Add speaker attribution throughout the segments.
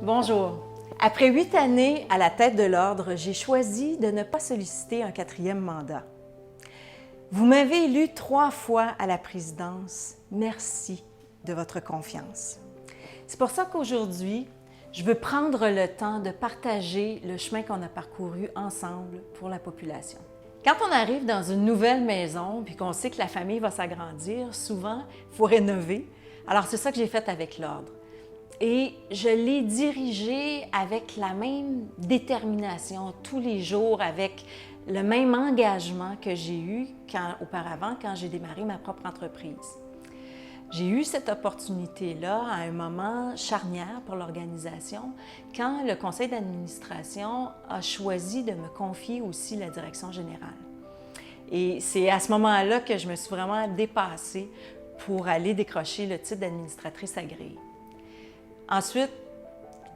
Speaker 1: Bonjour. Après 8 années à la tête de l'Ordre, j'ai choisi de ne pas solliciter un 4e mandat. Vous m'avez élu 3 fois à la présidence. Merci de votre confiance. C'est pour ça qu'aujourd'hui, je veux prendre le temps de partager le chemin qu'on a parcouru ensemble pour la population. Quand on arrive dans une nouvelle maison puis qu'on sait que la famille va s'agrandir, souvent, il faut rénover. Alors, c'est ça que j'ai fait avec l'Ordre. Et je l'ai dirigé avec la même détermination tous les jours, avec le même engagement que j'ai eu auparavant quand j'ai démarré ma propre entreprise. J'ai eu cette opportunité-là à un moment charnière pour l'organisation, quand le conseil d'administration a choisi de me confier aussi la direction générale. Et c'est à ce moment-là que je me suis vraiment dépassée pour aller décrocher le titre d'administratrice agréée. Ensuite,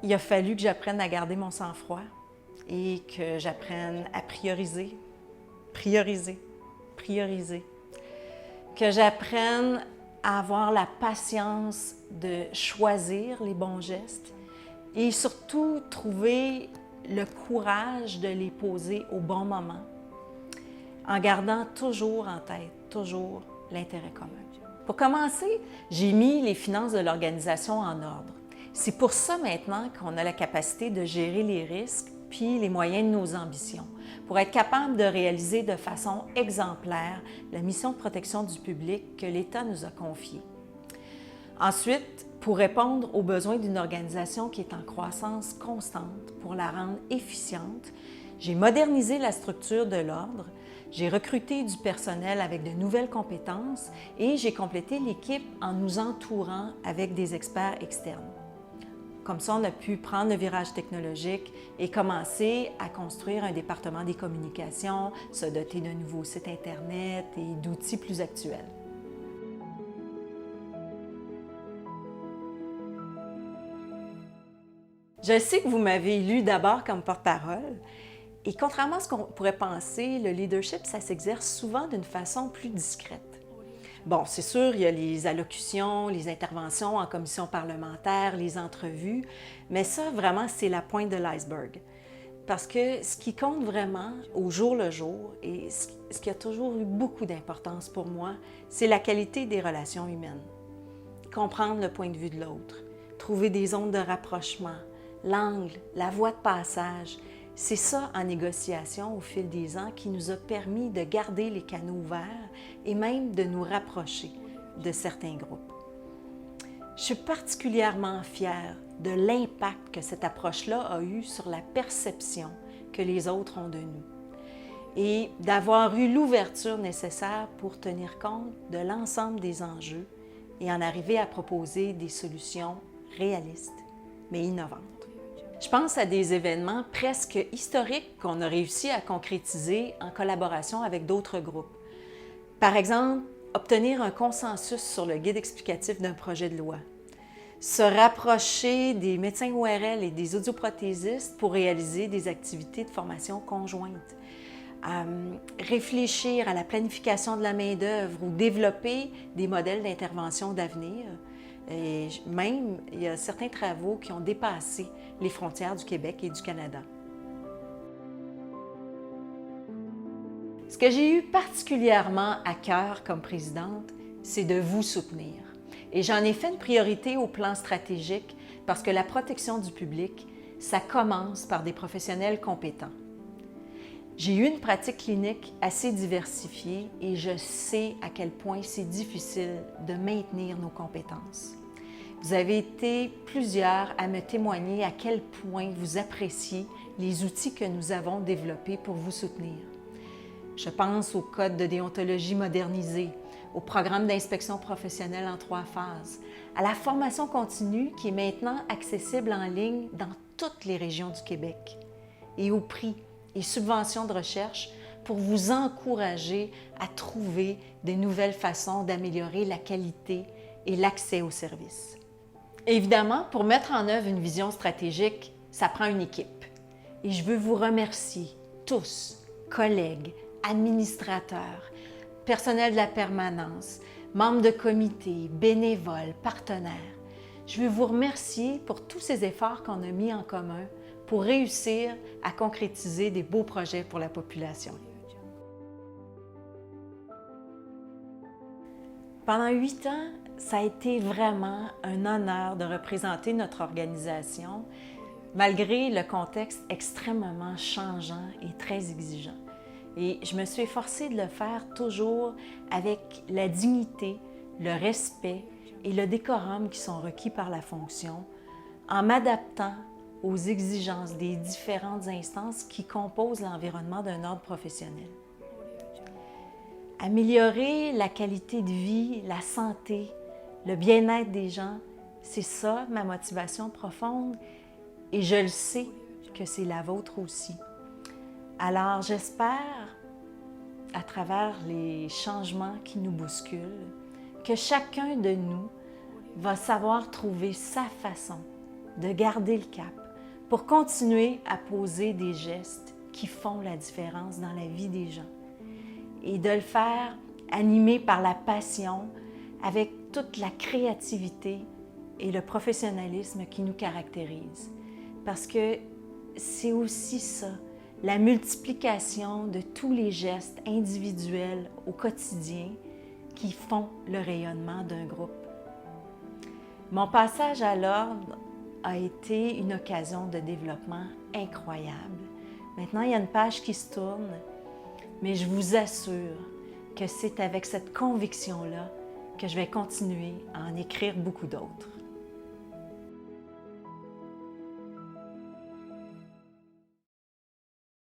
Speaker 1: il a fallu que j'apprenne à garder mon sang-froid et que j'apprenne à prioriser, que j'apprenne à avoir la patience de choisir les bons gestes et surtout trouver le courage de les poser au bon moment, en gardant toujours en tête, toujours l'intérêt commun. Pour commencer, j'ai mis les finances de l'organisation en ordre. C'est pour ça maintenant qu'on a la capacité de gérer les risques puis les moyens de nos ambitions, pour être capable de réaliser de façon exemplaire la mission de protection du public que l'État nous a confiée. Ensuite, pour répondre aux besoins d'une organisation qui est en croissance constante, pour la rendre efficiente, j'ai modernisé la structure de l'Ordre, j'ai recruté du personnel avec de nouvelles compétences et j'ai complété l'équipe en nous entourant avec des experts externes. Comme ça, on a pu prendre le virage technologique et commencer à construire un département des communications, se doter d'un nouveau site Internet et d'outils plus actuels. Je sais que vous m'avez élu d'abord comme porte-parole et contrairement à ce qu'on pourrait penser, le leadership, ça s'exerce souvent d'une façon plus discrète. Bon, c'est sûr, il y a les allocutions, les interventions en commission parlementaire, les entrevues, mais ça, vraiment, c'est la pointe de l'iceberg. Parce que ce qui compte vraiment au jour le jour, et ce qui a toujours eu beaucoup d'importance pour moi, c'est la qualité des relations humaines. Comprendre le point de vue de l'autre, trouver des zones de rapprochement, l'angle, la voie de passage. C'est ça, en négociation au fil des ans, qui nous a permis de garder les canaux ouverts et même de nous rapprocher de certains groupes. Je suis particulièrement fière de l'impact que cette approche-là a eu sur la perception que les autres ont de nous et d'avoir eu l'ouverture nécessaire pour tenir compte de l'ensemble des enjeux et en arriver à proposer des solutions réalistes, mais innovantes. Je pense à des événements presque historiques qu'on a réussi à concrétiser en collaboration avec d'autres groupes. Par exemple, obtenir un consensus sur le guide explicatif d'un projet de loi, se rapprocher des médecins ORL et des audioprothésistes pour réaliser des activités de formation conjointes, réfléchir à la planification de la main-d'œuvre ou développer des modèles d'intervention d'avenir. Et même, il y a certains travaux qui ont dépassé les frontières du Québec et du Canada. Ce que j'ai eu particulièrement à cœur comme présidente, c'est de vous soutenir. Et j'en ai fait une priorité au plan stratégique parce que la protection du public, ça commence par des professionnels compétents. J'ai eu une pratique clinique assez diversifiée et je sais à quel point c'est difficile de maintenir nos compétences. Vous avez été plusieurs à me témoigner à quel point vous appréciez les outils que nous avons développés pour vous soutenir. Je pense au code de déontologie modernisé, au programme d'inspection professionnelle en 3 phases, à la formation continue qui est maintenant accessible en ligne dans toutes les régions du Québec, et aux prix et subventions de recherche pour vous encourager à trouver de nouvelles façons d'améliorer la qualité et l'accès aux services. Évidemment, pour mettre en œuvre une vision stratégique, ça prend une équipe. Et je veux vous remercier tous, collègues, administrateurs, personnel de la permanence, membres de comité, bénévoles, partenaires. Je veux vous remercier pour tous ces efforts qu'on a mis en commun pour réussir à concrétiser des beaux projets pour la population. Pendant 8 ans, ça a été vraiment un honneur de représenter notre organisation, malgré le contexte extrêmement changeant et très exigeant. Et je me suis efforcée de le faire toujours avec la dignité, le respect et le décorum qui sont requis par la fonction, en m'adaptant aux exigences des différentes instances qui composent l'environnement d'un ordre professionnel. Améliorer la qualité de vie, la santé, le bien-être des gens, c'est ça ma motivation profonde et je le sais que c'est la vôtre aussi. Alors j'espère, à travers les changements qui nous bousculent, que chacun de nous va savoir trouver sa façon de garder le cap pour continuer à poser des gestes qui font la différence dans la vie des gens et de le faire animé par la passion, avec toute la créativité et le professionnalisme qui nous caractérisent. Parce que c'est aussi ça, la multiplication de tous les gestes individuels au quotidien qui font le rayonnement d'un groupe. Mon passage à l'ordre a été une occasion de développement incroyable. Maintenant, il y a une page qui se tourne, mais je vous assure que c'est avec cette conviction-là que je vais continuer à en écrire beaucoup d'autres.